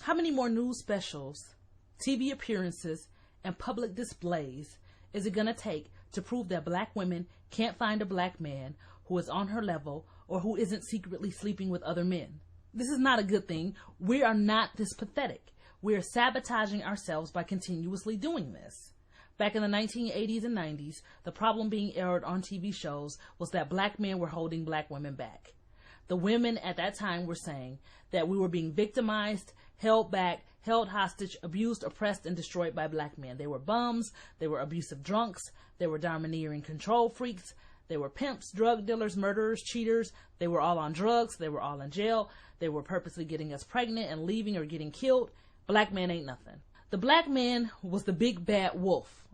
How many more news specials, TV appearances, and public displays is it going to take to prove that black women can't find a black man who is on her level or who isn't secretly sleeping with other men? This is not a good thing. We are not this pathetic. We are sabotaging ourselves by continuously doing this. Back in the 1980s and 90s, the problem being aired on TV shows was that black men were holding black women back. The women at that time were saying that we were being victimized, held back, held hostage, abused, oppressed, and destroyed by black men. They were bums, they were abusive drunks, they were domineering control freaks, they were pimps, drug dealers, murderers, cheaters. They were all on drugs, they were all in jail, they were purposely getting us pregnant and leaving or getting killed. Black man ain't nothing. The black man was the big bad wolf.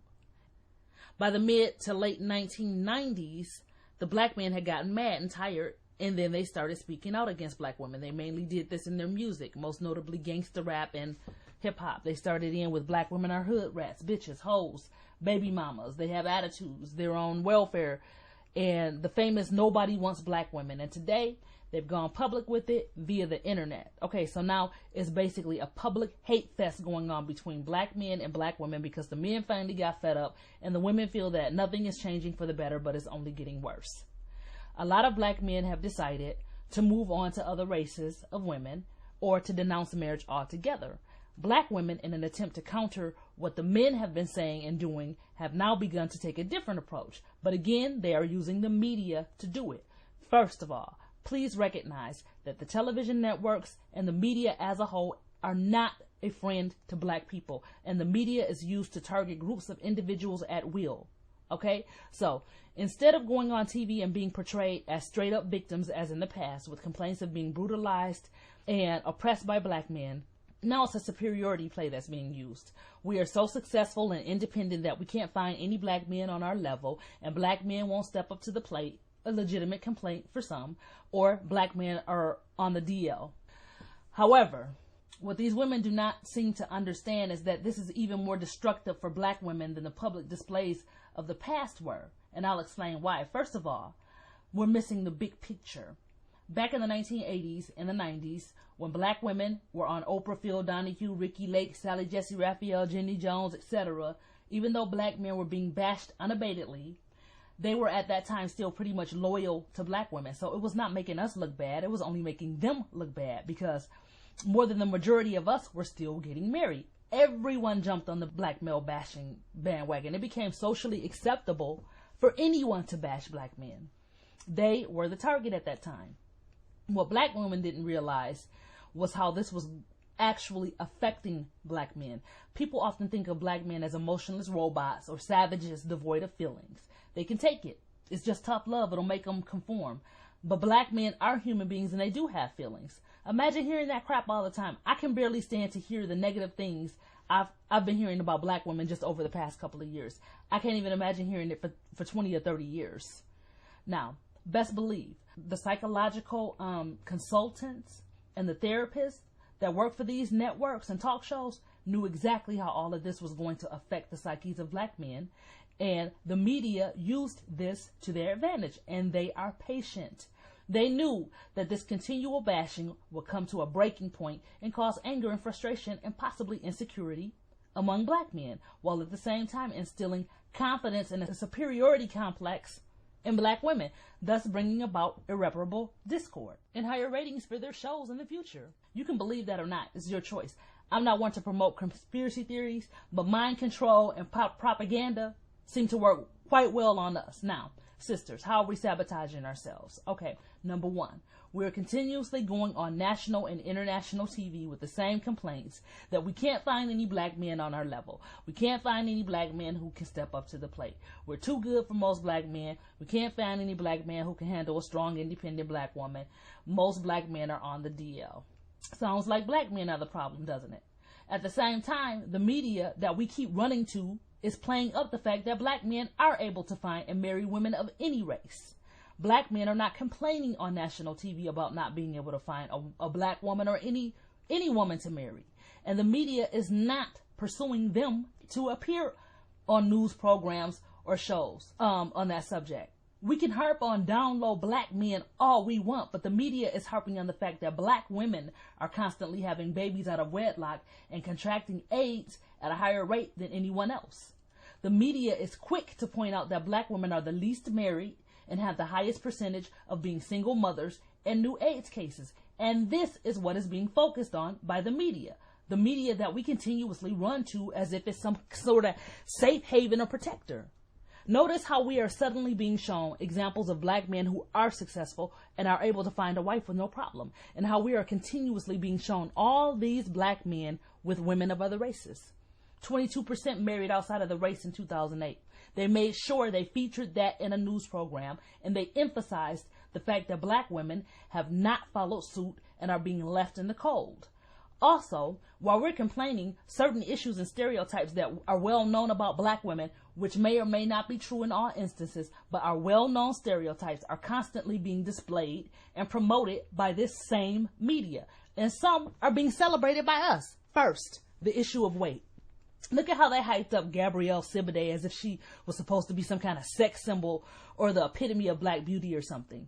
By the mid to late 1990s, the black man had gotten mad and tired, and then they started speaking out against black women. They mainly did this in their music, most notably gangster rap and hip hop. They started in with black women are hood rats, bitches, hoes, baby mamas. They have attitudes, they're on welfare, and the famous nobody wants black women. And today, they've gone public with it via the internet. Okay, so now it's basically a public hate fest going on between black men and black women because the men finally got fed up and the women feel that nothing is changing for the better, but it's only getting worse. A lot of black men have decided to move on to other races of women or to denounce marriage altogether. Black women, in an attempt to counter what the men have been saying and doing, have now begun to take a different approach. But again, they are using the media to do it. First of all, please recognize that the television networks and the media as a whole are not a friend to black people, and the media is used to target groups of individuals at will. Okay? So, instead of going on TV and being portrayed as straight up victims as in the past with complaints of being brutalized and oppressed by black men, now it's a superiority play that's being used. We are so successful and independent that we can't find any black men on our level, and black men won't step up to the plate, a legitimate complaint for some, or black men are on the DL. However, what these women do not seem to understand is that this is even more destructive for black women than the public displays of the past were, and I'll explain why. First of all, we're missing the big picture. Back in the 1980s and the 90s, when black women were on Oprah, Phil Donahue, Ricky Lake, Sally Jesse Raphael, Jenny Jones, etc., even though black men were being bashed unabatedly, they were at that time still pretty much loyal to black women. So it was not making us look bad. It was only making them look bad because more than the majority of us were still getting married. Everyone jumped on the black male bashing bandwagon. It became socially acceptable for anyone to bash black men. They were the target at that time. What black women didn't realize was how this was actually affecting black men. People often think of black men as emotionless robots or savages devoid of feelings. They can take it. It's just tough love. It'll make them conform. But black men are human beings and they do have feelings. Imagine hearing that crap all the time. I can barely stand to hear the negative things I've been hearing about black women just over the past couple of years. I can't even imagine hearing it for 20 or 30 years. Now, best believe the psychological consultants and the therapists that work for these networks and talk shows knew exactly how all of this was going to affect the psyches of black men, and the media used this to their advantage, and they are patient. They knew that this continual bashing would come to a breaking point and cause anger and frustration and possibly insecurity among black men, while at the same time instilling confidence and a superiority complex in black women, thus bringing about irreparable discord and higher ratings for their shows in the future. You can believe that or not. It's your choice. I'm not one to promote conspiracy theories, but mind control and propaganda seem to work quite well on us. Now, sisters, how are we sabotaging ourselves? Okay, number one, we're continuously going on national and international TV with the same complaints that we can't find any black men on our level. We can't find any black men who can step up to the plate. We're too good for most black men. We can't find any black man who can handle a strong, independent black woman. Most black men are on the DL. Sounds like black men are the problem, doesn't it? At the same time, the media that we keep running to is playing up the fact that black men are able to find and marry women of any race. Black men are not complaining on national TV about not being able to find a black woman or any woman to marry. And the media is not pursuing them to appear on news programs or shows on that subject. We can harp on down low black men all we want, but the media is harping on the fact that black women are constantly having babies out of wedlock and contracting AIDS at a higher rate than anyone else. The media is quick to point out that black women are the least married and have the highest percentage of being single mothers and new AIDS cases. And this is what is being focused on by the media. The media that we continuously run to as if it's some sort of safe haven or protector. Notice how we are suddenly being shown examples of black men who are successful and are able to find a wife with no problem, and how we are continuously being shown all these black men with women of other races. 22% married outside of the race in 2008. They made sure they featured that in a news program, and they emphasized the fact that black women have not followed suit and are being left in the cold. Also, while we're complaining, certain issues and stereotypes that are well known about black women, which may or may not be true in all instances, but are well-known stereotypes, are constantly being displayed and promoted by this same media. And some are being celebrated by us. First, the issue of weight. Look at how they hyped up Gabrielle Sidibe as if she was supposed to be some kind of sex symbol or the epitome of black beauty or something.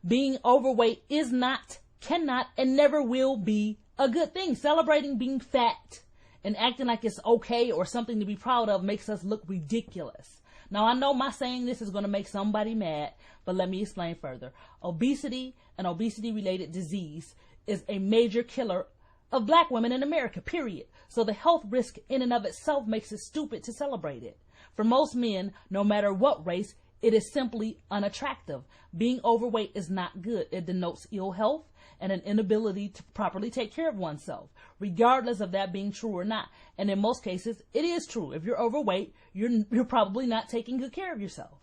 Being overweight is not, cannot, and never will be a good thing. Celebrating being fat and acting like it's okay or something to be proud of makes us look ridiculous. Now, I know my saying this is going to make somebody mad, but let me explain further. Obesity and obesity-related disease is a major killer of black women in America, period. So the health risk in and of itself makes it stupid to celebrate it. For most men, no matter what race, it is simply unattractive. Being overweight is not good. It denotes ill health and an inability to properly take care of oneself, regardless of that being true or not. And in most cases, it is true. If you're overweight, you're probably not taking good care of yourself.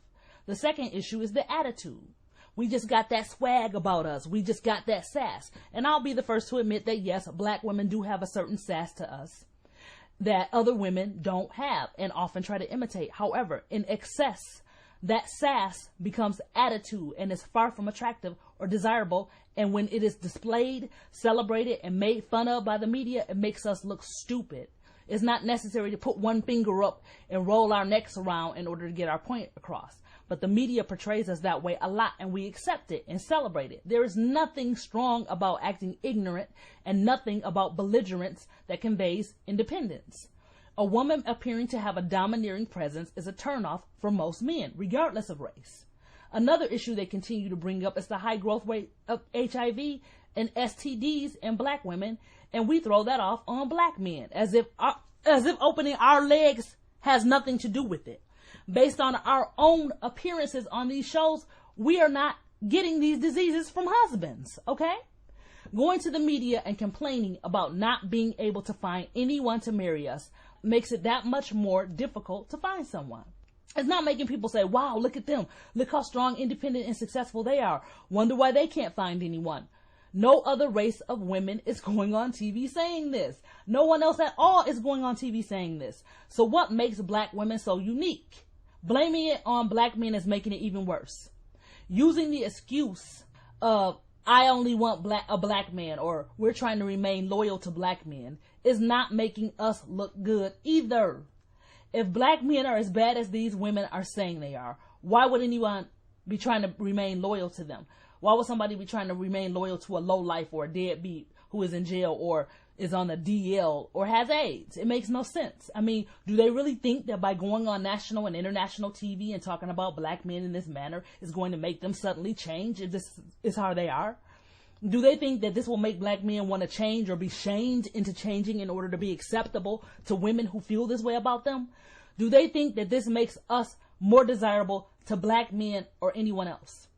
The second issue is the attitude. We just got that swag about us. We just got that sass. And I'll be the first to admit that, yes, black women do have a certain sass to us that other women don't have and often try to imitate. However, in excess, that sass becomes attitude and is far from attractive or desirable. And when it is displayed, celebrated, and made fun of by the media, it makes us look stupid. It's not necessary to put one finger up and roll our necks around in order to get our point across. But the media portrays us that way a lot, and we accept it and celebrate it. There is nothing strong about acting ignorant and nothing about belligerence that conveys independence. A woman appearing to have a domineering presence is a turnoff for most men, regardless of race. Another issue they continue to bring up is the high growth rate of HIV and STDs in black women, and we throw that off on black men as if opening our legs has nothing to do with it. Based on our own appearances on these shows, we are not getting these diseases from husbands, okay? Going to the media and complaining about not being able to find anyone to marry us makes it that much more difficult to find someone. It's not making people say, wow, look at them. Look how strong, independent, and successful they are. Wonder why they can't find anyone. No other race of women is going on TV saying this. No one else at all is going on TV saying this. So what makes black women so unique? Blaming it on black men is making it even worse. Using the excuse of, I only want a black man, or we're trying to remain loyal to black men, is not making us look good either. If black men are as bad as these women are saying they are, why would anyone be trying to remain loyal to them? Why would somebody be trying to remain loyal to a lowlife or a deadbeat who is in jail or is on the DL or has AIDS? It makes no sense. I mean, do they really think that by going on national and international TV and talking about black men in this manner is going to make them suddenly change if this is how they are? Do they think that this will make black men want to change or be shamed into changing in order to be acceptable to women who feel this way about them? Do they think that this makes us more desirable to black men or anyone else?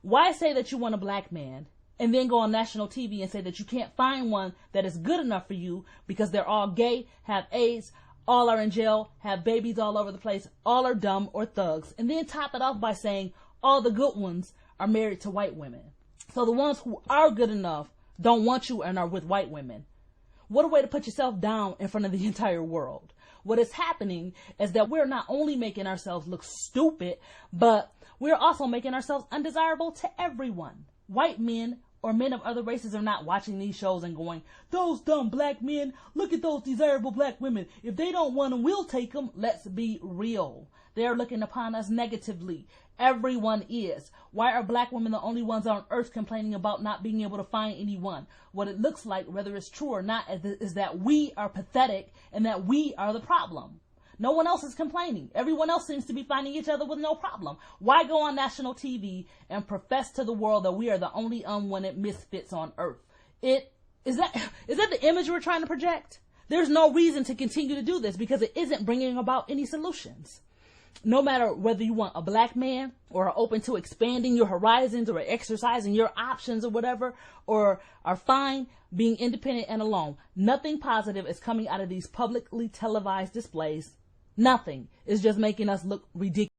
Why say that you want a black man and then go on national TV and say that you can't find one that is good enough for you because they're all gay, have AIDS, all are in jail, have babies all over the place, all are dumb or thugs, and then top it off by saying all the good ones are married to white women? So the ones who are good enough don't want you and are with white women. What a way to put yourself down in front of the entire world. What is happening is that we're not only making ourselves look stupid, but we're also making ourselves undesirable to everyone. White men or men of other races are not watching these shows and going, those dumb black men, look at those desirable black women. If they don't want them, we'll take them. Let's be real. They're looking upon us negatively. Everyone is. Why are black women the only ones on earth complaining about not being able to find anyone? What it looks like, whether it's true or not, is that we are pathetic and that we are the problem. No one else is complaining. Everyone else seems to be finding each other with no problem. Why go on national TV and profess to the world that we are the only unwanted misfits on earth? Is that the image we're trying to project? There's no reason to continue to do this because it isn't bringing about any solutions. No matter whether you want a black man or are open to expanding your horizons or exercising your options or whatever, or are fine being independent and alone, nothing positive is coming out of these publicly televised displays. Nothing. It's just making us look ridiculous.